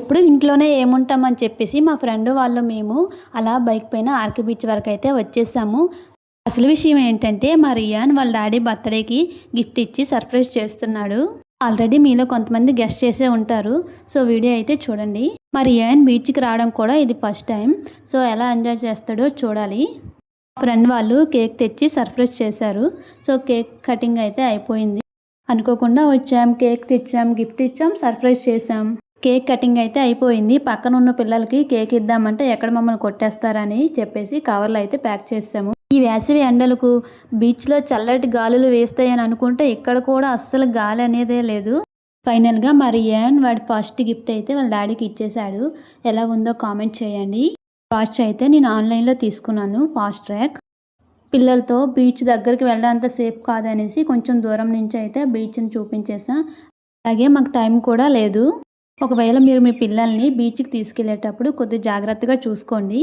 ఎప్పుడు ఇంట్లోనే ఏముంటామని చెప్పేసి మా ఫ్రెండ్ వాళ్ళు మేము అలా బైక్ పైన ఆర్కే బీచ్ వరకు అయితే వచ్చేసాము. అసలు విషయం ఏంటంటే మా రియాన్ వాళ్ళ డాడీ బర్త్డేకి గిఫ్ట్ ఇచ్చి సర్ప్రైజ్ చేస్తున్నాడు. ఆల్రెడీ మీలో కొంతమంది గెస్ట్ చేసే ఉంటారు. సో వీడియో అయితే చూడండి. మా రియాన్ బీచ్కి రావడం కూడా ఇది ఫస్ట్ టైం. సో ఎలా ఎంజాయ్ చేస్తాడో చూడాలి. ఫ్రెండ్ వాళ్ళు కేక్ తెచ్చి సర్ప్రైజ్ చేశారు. సో కేక్ కటింగ్ అయితే అయిపోయింది. అనుకోకుండా వచ్చాం, కేక్ తెచ్చాం, గిఫ్ట్ ఇచ్చాం, సర్ప్రైజ్ చేసాం. కేక్ కటింగ్ అయితే అయిపోయింది. పక్కన ఉన్న పిల్లలకి కేక్ ఇద్దామంటే ఎక్కడ మమ్మల్ని కొట్టేస్తారని చెప్పేసి కవర్లు అయితే ప్యాక్ చేసాము. ఈ వేసవి ఎండలకు బీచ్లో చల్లటి గాలులు వేస్తాయని అనుకుంటే ఇక్కడ కూడా అస్సలు గాలి అనేదే లేదు. ఫైనల్గా మా రియాన్ వాడి ఫస్ట్ గిఫ్ట్ అయితే వాళ్ళ డాడీకి ఇచ్చేశాడు. ఎలా ఉందో కామెంట్ చేయండి. వాచ్ అయితే నేను ఆన్లైన్లో తీసుకున్నాను, ఫాస్ట్ ట్రాక్. పిల్లలతో బీచ్ దగ్గరికి వెళ్ళడంత సేఫ్ కాదనేసి కొంచెం దూరం నుంచి అయితే బీచ్ని చూపించేసా. అలాగే మాకు టైం కూడా లేదు. ఒకవేళ మీరు మీ పిల్లల్ని బీచ్కి తీసుకెళ్లేటప్పుడు కొద్దిగా జాగ్రత్తగా చూసుకోండి.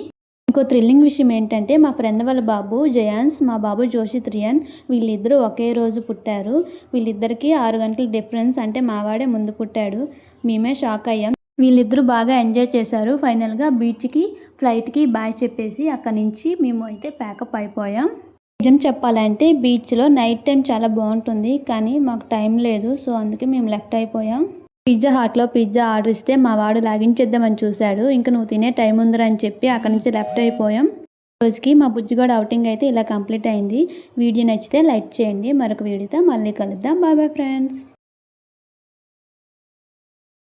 ఇంకో థ్రిల్లింగ్ విషయం ఏంటంటే మా ఫ్రెండ్ వాళ్ళ బాబు జయాన్స్, మా బాబు జోషిత్ రియాన్ వీళ్ళిద్దరూ ఒకే రోజు పుట్టారు. వీళ్ళిద్దరికీ 6 గంటల డిఫరెన్స్. అంటే మావాడే ముందు పుట్టాడు. మేమే షాక్ అయ్యాం. వీళ్ళిద్దరూ బాగా ఎంజాయ్ చేశారు. ఫైనల్గా బీచ్కి ఫ్లైట్కి బాయ్ చెప్పేసి అక్కడి నుంచి మేము అయితే ప్యాకప్ అయిపోయాం. నిజం చెప్పాలంటే బీచ్లో నైట్ టైం చాలా బాగుంటుంది, కానీ మాకు టైం లేదు. సో అందుకే మేము లెఫ్ట్ అయిపోయాం. పిజ్జా హాట్లో పిజ్జా ఆర్డర్ ఇస్తే మా వాడు లాగించేద్దామని చూశాడు. ఇంకా నువ్వు తినే టైం ఉందిరా అని చెప్పి అక్కడి నుంచి లెఫ్ట్ అయిపోయాం. రోజుకి మా బుజ్జిగాడు అవుటింగ్ అయితే ఇలా కంప్లీట్ అయింది. వీడియో నచ్చితే లైక్ చేయండి. మరొక వీడియోతో మళ్ళీ కలుద్దాం. Bye bye friends.